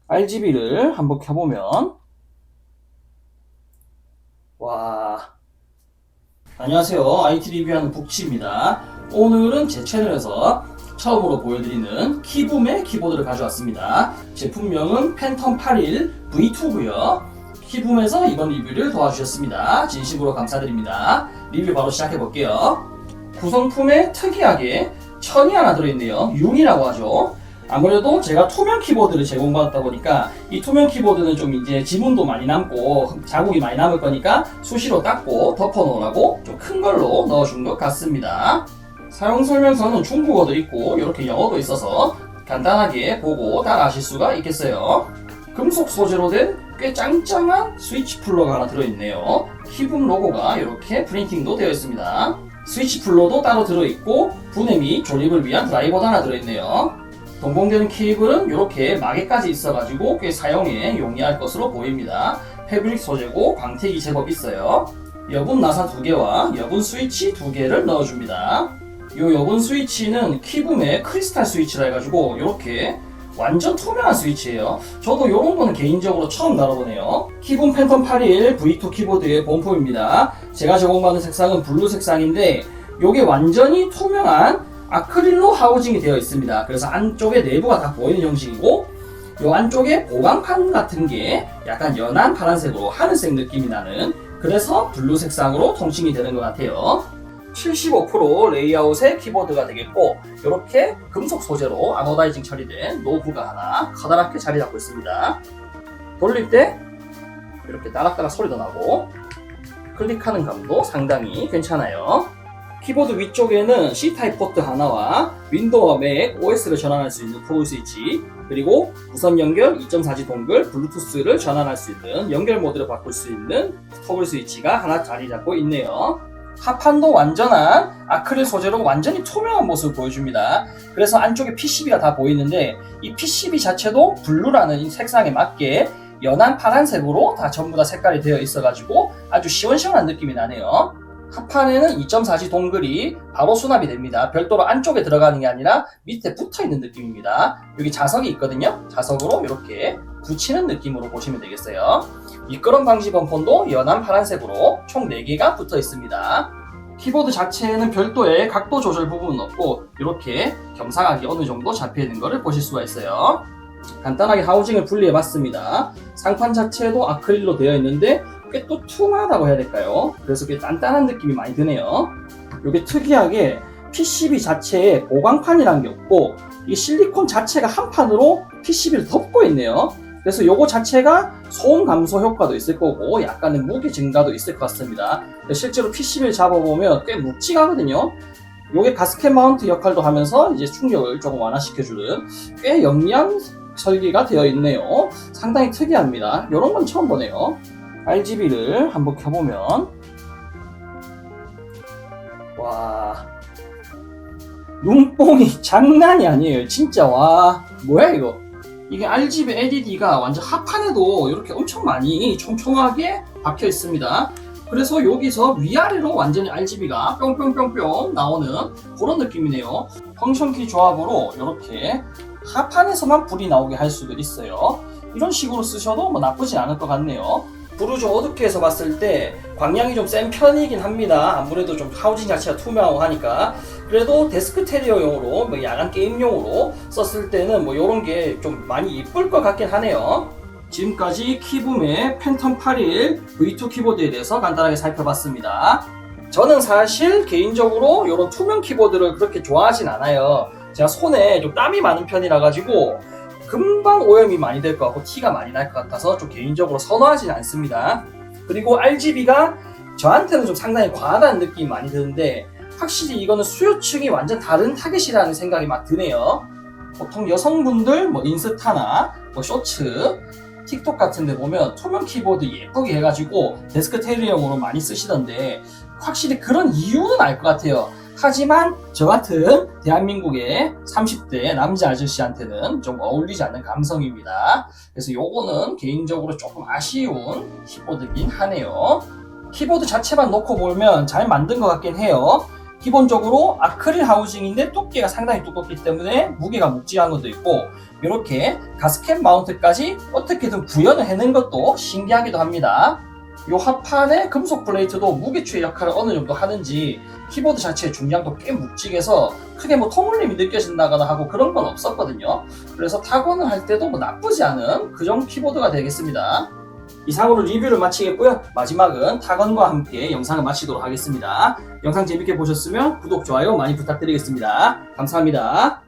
RGB를 한번 켜보면, 와. 안녕하세요. IT 리뷰하는 북치입니다. 오늘은 제 채널에서 처음으로 보여드리는 키붐의 키보드를 가져왔습니다. 제품명은 팬텀 81 V2고요. 키붐에서 이번 리뷰를 도와주셨습니다. 진심으로 감사드립니다. 리뷰 바로 시작해볼게요. 구성품에 특이하게 천이 하나 들어있네요. 융이라고 하죠. 아무래도 제가 투명 키보드를 제공받았다 보니까 이 투명 키보드는 좀 이제 지문도 많이 남고 자국이 많이 남을 거니까 수시로 닦고 덮어 놓으라고 좀 큰 걸로 넣어준 것 같습니다. 사용 설명서는 중국어도 있고 이렇게 영어도 있어서 간단하게 보고 따라하실 수가 있겠어요. 금속 소재로 된 꽤 짱짱한 스위치 플러가 하나 들어있네요. 키붐 로고가 이렇게 프린팅도 되어 있습니다. 스위치 플러도 따로 들어있고 분해 및 조립을 위한 드라이버도 하나 들어있네요. 동봉되는 케이블은 이렇게 마개까지 있어가지고 꽤 사용에 용이할 것으로 보입니다. 패브릭 소재고 광택이 제법 있어요. 여분 나사 2개와 여분 스위치 2개를 넣어줍니다. 이 여분 스위치는 키붐의 크리스탈 스위치라 해가지고 이렇게 완전 투명한 스위치예요. 저도 이런 거는 개인적으로 처음 다뤄보네요. 키붐 팬텀 81 V2 키보드의 본품입니다. 제가 제공받은 색상은 블루 색상인데 이게 완전히 투명한 아크릴로 하우징이 되어 있습니다. 그래서 안쪽에 내부가 다 보이는 형식이고 이 안쪽에 보강판 같은 게 약간 연한 파란색으로 하늘색 느낌이 나는, 그래서 블루 색상으로 통칭이 되는 것 같아요. 75% 레이아웃의 키보드가 되겠고 이렇게 금속 소재로 아노다이징 처리된 노브가 하나 커다랗게 자리 잡고 있습니다. 돌릴 때 이렇게 따락따락 소리도 나고 클릭하는 감도 상당히 괜찮아요. 키보드 위쪽에는 C타입 포트 하나와 윈도우와 맥, OS를 전환할 수 있는 토글 스위치, 그리고 무선 연결 2.4G 동글, 블루투스를 전환할 수 있는 연결 모드를 바꿀 수 있는 토글 스위치가 하나 자리 잡고 있네요. 하판도 완전한 아크릴 소재로 완전히 투명한 모습을 보여줍니다. 그래서 안쪽에 PCB가 다 보이는데 이 PCB 자체도 블루라는 이 색상에 맞게 연한 파란색으로 다 전부 다 색깔이 되어 있어가지고 아주 시원시원한 느낌이 나네요. 하판에는 2.4G 동글이 바로 수납이 됩니다. 별도로 안쪽에 들어가는 게 아니라 밑에 붙어있는 느낌입니다. 여기 자석이 있거든요. 자석으로 이렇게 붙이는 느낌으로 보시면 되겠어요. 미끄럼 방지 범퍼도 연한 파란색으로 총 4개가 붙어 있습니다. 키보드 자체에는 별도의 각도 조절 부분은 없고 이렇게 겸사각이 어느 정도 잡혀 있는 것을 보실 수가 있어요. 간단하게 하우징을 분리해 봤습니다. 상판 자체도 아크릴로 되어 있는데 꽤 또 퉁하다고 해야 될까요? 그래서 꽤 단단한 느낌이 많이 드네요. 이게 특이하게 PCB 자체에 보강판이라는 게 없고 이 실리콘 자체가 한 판으로 PCB를 덮고 있네요. 그래서 요거 자체가 소음 감소 효과도 있을 거고 약간의 무게 증가도 있을 것 같습니다. 실제로 PCB를 잡아보면 꽤 묵직하거든요. 요게 가스켓 마운트 역할도 하면서 이제 충격을 조금 완화시켜주는 꽤 영리한 설계가 되어 있네요. 상당히 특이합니다. 요런 건 처음 보네요. RGB를 한번 켜보면, 와, 눈뽕이 장난이 아니에요. 진짜. 와, 뭐야 이거. 이게 RGB LED가 완전 하판에도 이렇게 엄청 많이 촘촘하게 박혀 있습니다. 그래서 여기서 위아래로 완전히 RGB가 뿅뿅뿅뿅 나오는 그런 느낌이네요. 펑션키 조합으로 이렇게 하판에서만 불이 나오게 할 수도 있어요. 이런 식으로 쓰셔도 뭐 나쁘지 않을 것 같네요. 불을 좀 어둡게 해서 봤을 때 광량이 좀 센 편이긴 합니다. 아무래도 좀 하우징 자체가 투명하고 하니까. 그래도 데스크 테리어용으로 뭐 야간 게임용으로 썼을 때는 뭐 이런 게 좀 많이 이쁠 것 같긴 하네요. 지금까지 키붐의 팬텀 81 V2 키보드에 대해서 간단하게 살펴봤습니다. 저는 사실 개인적으로 이런 투명 키보드를 그렇게 좋아하진 않아요. 제가 손에 좀 땀이 많은 편이라 가지고 금방 오염이 많이 될 것 같고 티가 많이 날 것 같아서 좀 개인적으로 선호하진 않습니다. 그리고 RGB가 저한테는 좀 상당히 과하다는 느낌이 많이 드는데 확실히 이거는 수요층이 완전 다른 타겟이라는 생각이 막 드네요. 보통 여성분들 뭐 인스타나 뭐 쇼츠, 틱톡 같은 데 보면 투명 키보드 예쁘게 해가지고 데스크 테리어용으로 많이 쓰시던데 확실히 그런 이유는 알 것 같아요. 하지만 저 같은 대한민국의 30대 남자 아저씨한테는 좀 어울리지 않는 감성입니다. 그래서 요거는 개인적으로 조금 아쉬운 키보드긴 하네요. 키보드 자체만 놓고 보면 잘 만든 것 같긴 해요. 기본적으로 아크릴 하우징인데 두께가 상당히 두껍기 때문에 무게가 묵직한 것도 있고, 이렇게 가스켓 마운트까지 어떻게든 구현을 해낸 것도 신기하기도 합니다. 이 합판의 금속 플레이트도 무게추의 역할을 어느 정도 하는지 키보드 자체의 중량도 꽤 묵직해서 크게 뭐 통울림이 느껴진다거나 하고 그런 건 없었거든요. 그래서 타건을 할 때도 뭐 나쁘지 않은 그 정도 키보드가 되겠습니다. 이상으로 리뷰를 마치겠고요. 마지막은 타건과 함께 영상을 마치도록 하겠습니다. 영상 재밌게 보셨으면 구독, 좋아요 많이 부탁드리겠습니다. 감사합니다.